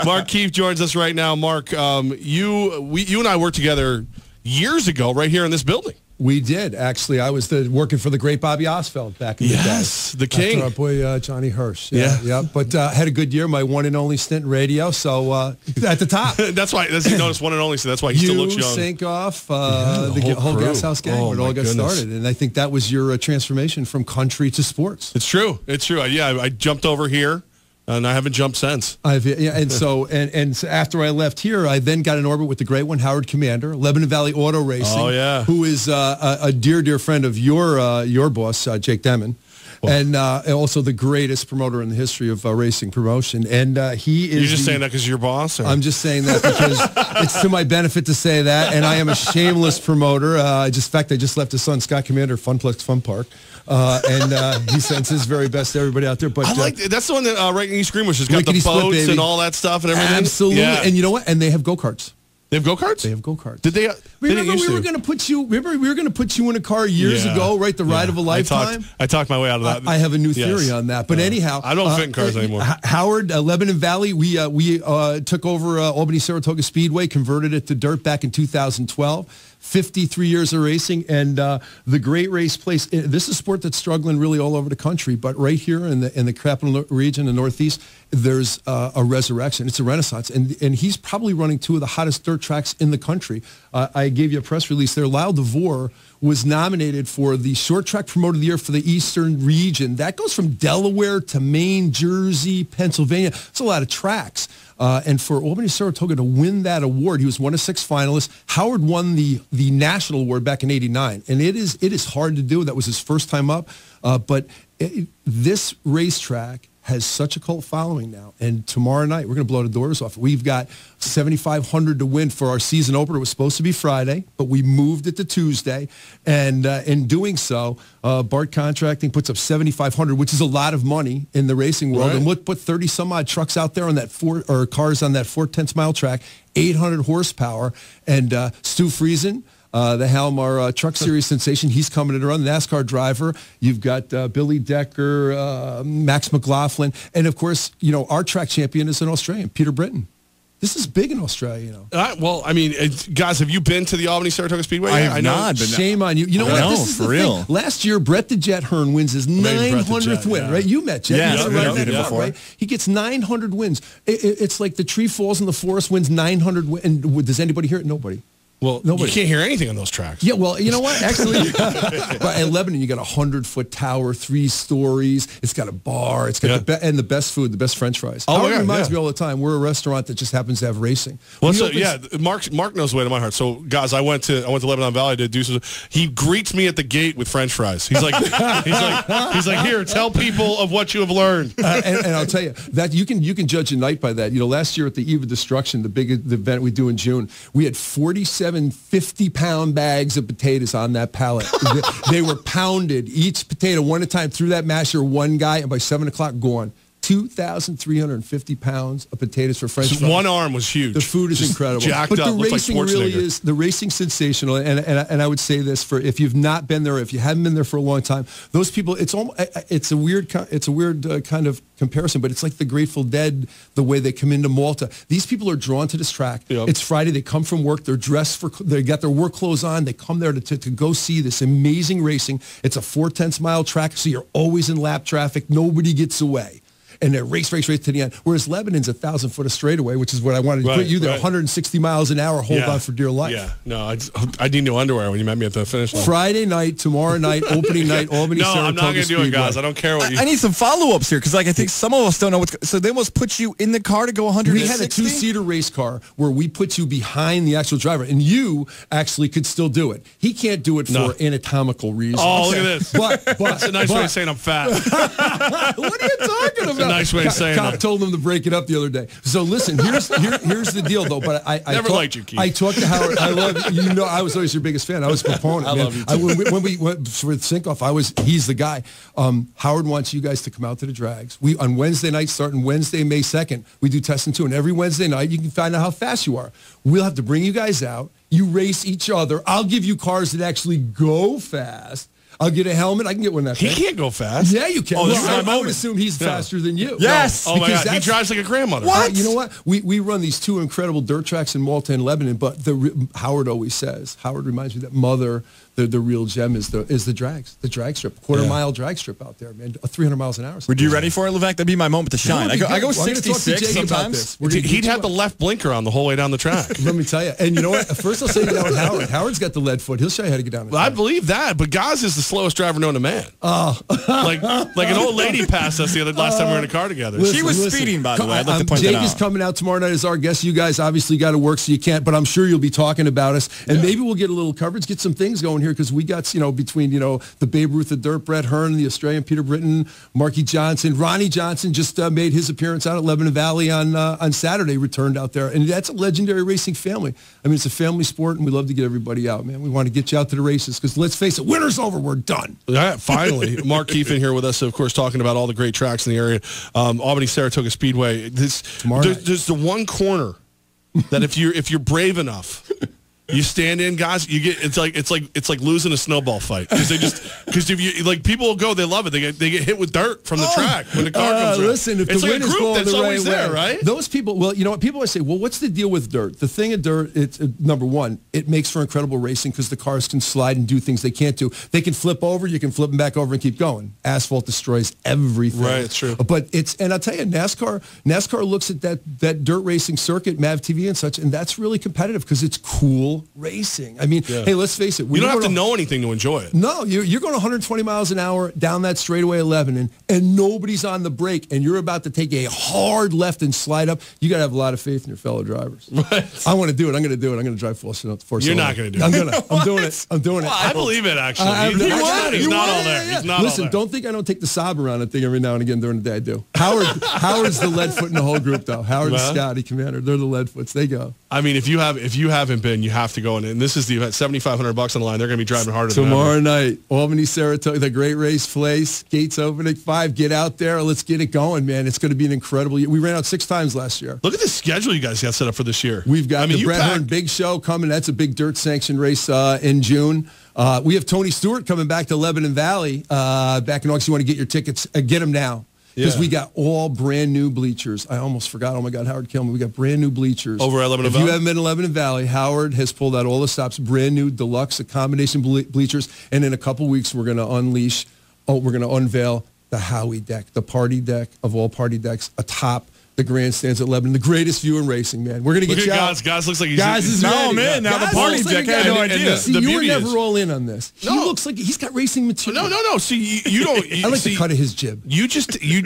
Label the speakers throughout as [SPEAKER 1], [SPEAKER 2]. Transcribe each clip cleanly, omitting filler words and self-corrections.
[SPEAKER 1] Mark Keefe joins us right now. Mark, you and I worked together years ago right here in this building.
[SPEAKER 2] We did, actually. I was working for the great Bobby Osfeld back in the day.
[SPEAKER 1] Yes, the king.
[SPEAKER 2] After our boy Johnny Hirsch. Yeah. But had a good year, my one and only stint in radio, so at the top.
[SPEAKER 1] That's why, as you notice, one and only, so that's why he still looks young.
[SPEAKER 2] Sink-Off, the whole Gas House gang, where it all got started. And I think that was your transformation from country to sports.
[SPEAKER 1] It's true. Yeah, I jumped over here. And I haven't jumped since.
[SPEAKER 2] And so after I left here, I then got in orbit with the great one, Howard Commander, Lebanon Valley Auto Racing.
[SPEAKER 1] Oh, yeah.
[SPEAKER 2] Who is a dear friend of your boss, Jake Demon. And also the greatest promoter in the history of racing promotion. And he is...
[SPEAKER 1] You're just saying that because you're your boss? Or?
[SPEAKER 2] I'm just saying that because it's to my benefit to say that. And I am a shameless promoter. In fact, I just left his son, Scott Commander, Funplex Fun Park. And he sends his very best to everybody out there. But
[SPEAKER 1] I like that's the one that right in East Greenwich has got the boats
[SPEAKER 2] Split,
[SPEAKER 1] and all that stuff and everything.
[SPEAKER 2] Absolutely. Yeah. And you know what? And they have go-karts.
[SPEAKER 1] They have go-karts?
[SPEAKER 2] They have go-karts.
[SPEAKER 1] Did they?
[SPEAKER 2] Remember we were going to put you in a car years ago, right? The ride of a lifetime.
[SPEAKER 1] I talked my way out of that.
[SPEAKER 2] I have a new theory on that. But anyhow,
[SPEAKER 1] I don't fit in cars anymore.
[SPEAKER 2] Howard, Lebanon Valley, we took over Albany Saratoga Speedway, converted it to dirt back in 2012. 53 years of racing, and the great race place. This is a sport that's struggling really all over the country, but right here in the capital region, the Northeast, there's a resurrection. It's a renaissance, and he's probably running two of the hottest dirt tracks in the country. I gave you a press release there. Lyle DeVore was nominated for the Short Track Promoter of the Year for the Eastern region. That goes from Delaware to Maine, Jersey, Pennsylvania. It's a lot of tracks. And for Albany Saratoga to win that award, he was one of 6 finalists. Howard won the national award back in '89, and it is hard to do. That was his first time up, but this racetrack has such a cult following now. And tomorrow night, we're going to blow the doors off. We've got $7,500 to win for our season opener. It was supposed to be Friday, but we moved it to Tuesday. And in doing so, Bart Contracting puts up $7,500, which is a lot of money in the racing world. Right. And we'll put 30-some-odd trucks out there on that cars on that 4/10-mile track, 800 horsepower. And Stu Friesen, the Helm, our Truck Series sensation, he's coming to run, NASCAR driver. You've got Billy Decker, Max McLaughlin, and of course, our track champion is an Australian, Peter Britton. This is big in Australia,
[SPEAKER 1] well, I mean, guys, have you been to the Albany Saratoga Speedway?
[SPEAKER 3] I have not.
[SPEAKER 2] Shame on you. You know what? This is the real thing. Last year, Brett the Jet Hearn wins his 900th win, right? You met Jet.
[SPEAKER 3] Right?
[SPEAKER 2] He gets 900 wins. It's like the tree falls in the forest, wins 900 wins. And does anybody hear it? Nobody.
[SPEAKER 1] Well, nobody. You can't hear anything on those tracks.
[SPEAKER 2] Yeah, well, you know what? Actually, but at Lebanon, you got a 100-foot tower, 3 stories. It's got a bar. It's got the best food, the best French fries.
[SPEAKER 1] Oh,
[SPEAKER 2] it reminds me all the time. We're a restaurant that just happens to have racing.
[SPEAKER 1] Well, Mark knows the way to my heart. So, guys, I went to Lebanon Valley to do some. He greets me at the gate with French fries. He's like, he's like, here, tell people of what you have learned.
[SPEAKER 2] And I'll tell you that you can judge a night by that. Last year at the Eve of Destruction, the event we do in June, we had 47 50-pound bags of potatoes on that pallet. They were pounded, each potato one at a time through that masher, one guy, and by 7 o'clock, gone. 2,350 pounds of potatoes for French fries.
[SPEAKER 1] One arm was huge.
[SPEAKER 2] The food is incredible.
[SPEAKER 1] Jacked
[SPEAKER 2] but
[SPEAKER 1] up,
[SPEAKER 2] the racing really is the racing sensational. And I would say this for if you've not been there, if you haven't been there for a long time, those people. It's a weird kind of comparison, but it's like the Grateful Dead, the way they come into Malta. These people are drawn to this track. Yep. It's Friday. They come from work. They're dressed they got their work clothes on. They come there to go see this amazing racing. It's a 4/10-mile track, so you're always in lap traffic. Nobody gets away. And they race to the end. Whereas Lebanon's 1,000 foot of straightaway, which is what I wanted to put you there, 160 miles an hour, hold on for dear life.
[SPEAKER 1] Yeah, no, I need new underwear when you met me at the finish line.
[SPEAKER 2] Friday night, tomorrow night, opening night, Albany,
[SPEAKER 1] No,
[SPEAKER 2] Saratoga
[SPEAKER 1] I'm not going to do it, guys. I don't care what you...
[SPEAKER 3] I need some follow-ups here, because I think some of us don't know what's... So they must put you in the car to go 160?
[SPEAKER 2] We had a 2-seater race car where we put you behind the actual driver, and you actually could still do it. He can't do it for anatomical reasons.
[SPEAKER 1] Oh, look at this.
[SPEAKER 2] But
[SPEAKER 1] that's a nice way of saying I'm fat.
[SPEAKER 2] What are you talking about?
[SPEAKER 1] That's a nice way of saying
[SPEAKER 2] Cop told him to break it up the other day. So listen, here's the deal, though. But I
[SPEAKER 1] never liked you, Keith.
[SPEAKER 2] I talked to Howard. I love you. I was always your biggest fan. I was a proponent.
[SPEAKER 1] I love you too.
[SPEAKER 2] When we went for Sink-Off, he's the guy. Howard wants you guys to come out to the drags. We on Wednesday night, starting Wednesday, May 2nd, we do testing 2, and every Wednesday night you can find out how fast you are. We'll have to bring you guys out. You race each other. I'll give you cars that actually go fast. I'll get a helmet. I can get one that
[SPEAKER 1] He
[SPEAKER 2] thing.
[SPEAKER 1] can't go fast.
[SPEAKER 2] Yeah, you can.
[SPEAKER 3] Oh, this is my
[SPEAKER 2] I would
[SPEAKER 3] moment.
[SPEAKER 2] assume he's faster than you.
[SPEAKER 3] Yes.
[SPEAKER 1] Oh my
[SPEAKER 2] Because
[SPEAKER 1] God, he
[SPEAKER 2] that's-
[SPEAKER 1] drives like a grandmother.
[SPEAKER 2] You know what? We run these two incredible dirt tracks in Malta and Lebanon, but Howard always says, Howard reminds me that the real gem is the drag strip, quarter-mile drag strip out there, man, 300 miles an hour.
[SPEAKER 3] Would you ready for it, Levack? That'd be my moment to shine. I go
[SPEAKER 2] We're gonna talk to
[SPEAKER 3] 66
[SPEAKER 2] Jake about
[SPEAKER 3] sometimes.
[SPEAKER 2] this. We're gonna
[SPEAKER 1] He'd
[SPEAKER 2] get
[SPEAKER 1] have the
[SPEAKER 2] you
[SPEAKER 1] left blinker on the whole way down the track.
[SPEAKER 2] Let me tell you. And you know what? First I'll say you that with Howard. Howard's got the lead foot. He'll show you how to get down the
[SPEAKER 1] Well, I
[SPEAKER 2] track.
[SPEAKER 1] believe that, but Gaz is the slowest driver known to man. Oh. like an old lady passed us the last time we were in a car together.
[SPEAKER 3] She was speeding, by the way. I'd like to point
[SPEAKER 2] Jake
[SPEAKER 3] that
[SPEAKER 2] is
[SPEAKER 3] out.
[SPEAKER 2] coming out tomorrow night as our guest. You guys obviously got to work, so you can't, but I'm sure you'll be talking about us. And maybe we'll get a little coverage, get some things going here, because we got, between, the Babe Ruth of dirt, Brett Hearn, the Australian Peter Britton, Marky Johnson. Ronnie Johnson just made his appearance out at Lebanon Valley on Saturday, returned out there. And that's a legendary racing family. I mean, it's a family sport, and we love to get everybody out, man. We want to get you out to the races, because let's face it, winter's over. We're done.
[SPEAKER 1] Yeah, finally. Mark Keefe in here with us, of course, talking about all the great tracks in the area. Albany Saratoga Speedway. There's the one corner that if you're brave enough, you stand in, guys. You get it's like losing a snowball fight, because if you people will go, they love it. They get hit with dirt from the track when the car comes around.
[SPEAKER 2] Listen, if
[SPEAKER 1] it's
[SPEAKER 2] the
[SPEAKER 1] like
[SPEAKER 2] wind
[SPEAKER 1] a
[SPEAKER 2] is
[SPEAKER 1] group
[SPEAKER 2] blowing
[SPEAKER 1] that's
[SPEAKER 2] the
[SPEAKER 1] always
[SPEAKER 2] right
[SPEAKER 1] there,
[SPEAKER 2] way,
[SPEAKER 1] right?
[SPEAKER 2] Those people. Well, you know what? People always say, well, what's the deal with dirt? The thing of dirt, it's number one, it makes for incredible racing because the cars can slide and do things they can't do. They can flip over, you can flip them back over and keep going. Asphalt destroys everything.
[SPEAKER 1] Right, it's true.
[SPEAKER 2] But and I'll tell you, NASCAR looks at that dirt racing circuit, MAV TV and such, and that's really competitive because it's cool racing. I mean, hey, let's face it.
[SPEAKER 1] You don't have to know anything to enjoy it.
[SPEAKER 2] No, you're going 120 miles an hour down that straightaway 11, and nobody's on the brake, and you're about to take a hard left and slide up. You got to have a lot of faith in your fellow drivers.
[SPEAKER 1] Right.
[SPEAKER 2] I want to do it. I'm going to do it. I'm going to drive force.
[SPEAKER 1] You're not going to do it.
[SPEAKER 2] I'm doing it. I'm doing it.
[SPEAKER 1] I believe it, actually. He's not all there. He's not
[SPEAKER 2] Listen,
[SPEAKER 1] all there.
[SPEAKER 2] don't think I don't take the sob around and thing every now and again during the day. I do. Howard's the lead foot in the whole group, though. Howard and Scotty, Commander, they're the lead foots. They go.
[SPEAKER 1] I mean, if you haven't been, you have to go in. And this is the event, $7,500 on the line. They're going to be driving harder
[SPEAKER 2] tomorrow night. Albany, Saratoga, the great race place. Gates open at 5. Get out there. Let's get it going, man. It's going to be an incredible year. We ran out 6 times last year.
[SPEAKER 1] Look at the schedule you guys got set up for this year.
[SPEAKER 2] We've got the Brett Hearn Big Show coming. That's a big dirt sanction race in June. We have Tony Stewart coming back to Lebanon Valley back in August. You want to get your tickets, get them now. Because we got all brand new bleachers. I almost forgot. Oh, my God, Howard killed me. We got brand new bleachers.
[SPEAKER 1] Over at Lebanon
[SPEAKER 2] Valley? If you haven't been to Lebanon Valley, Howard has pulled out all the stops, brand new deluxe accommodation bleachers. And in a couple weeks, we're going to unveil the Howie deck, the party deck of all party decks atop the grandstands at Lebanon, the greatest view in racing, man. We're going to get you out.
[SPEAKER 1] Guys looks like he's...
[SPEAKER 2] Guys is ready.
[SPEAKER 3] Now the party deck, I had no idea.
[SPEAKER 2] See, you were never all in on this. He looks like he's got racing material.
[SPEAKER 1] No. See, you don't...
[SPEAKER 2] I like the cut of his jib.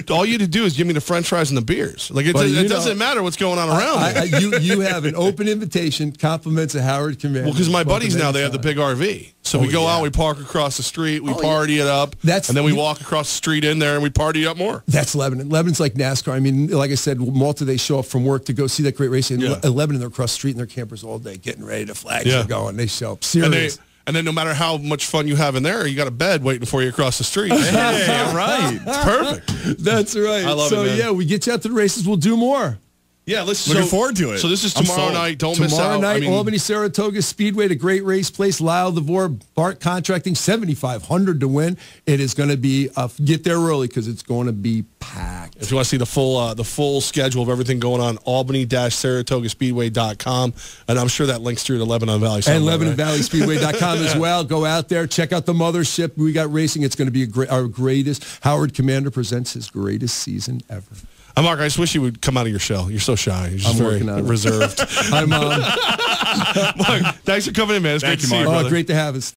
[SPEAKER 1] All you had to do is give me the French fries and the beers. Like, it doesn't matter what's going on around me.
[SPEAKER 2] You have an open invitation, compliments of Howard Commander.
[SPEAKER 1] Well, because my buddies now, they have the big RV. So we go out, we park across the street, we party it up, and then we walk across the street in there and we party up more.
[SPEAKER 2] That's Lebanon. Lebanon's like NASCAR. I mean, like I said, Malta, they show up from work to go see that great race. In Lebanon, they're across the street in their campers all day, getting ready to flags are going. They show up. Serious.
[SPEAKER 1] And then no matter how much fun you have in there, you got a bed waiting for you across the street.
[SPEAKER 3] Hey, all right.
[SPEAKER 1] It's perfect.
[SPEAKER 2] That's right.
[SPEAKER 1] I love it, man.
[SPEAKER 2] So, we get you out to the races. We'll do more.
[SPEAKER 1] Yeah,
[SPEAKER 3] looking forward to it.
[SPEAKER 1] So this is tomorrow night. Don't miss out.
[SPEAKER 2] Tomorrow night, Albany, Saratoga Speedway, the great race place. Lyle DeVore, Bart Contracting, $7,500 to win. It is going to be get there early because it's going to be packed.
[SPEAKER 1] If you want to see the full schedule of everything going on, albany-saratogaspeedway.com, and I'm sure that links through to Lebanon Valley.
[SPEAKER 2] And LebanonValleySpeedway.com as well. Go out there, check out the mothership. We got racing. It's going to be our greatest. Howard Commander presents his greatest season ever.
[SPEAKER 1] Mark, I just wish you would come out of your shell. You're so shy. You're just very reserved.
[SPEAKER 2] Hi, Mom.
[SPEAKER 1] Mark, thanks for coming in, man. It's great to see you, brother.
[SPEAKER 2] Great to have us.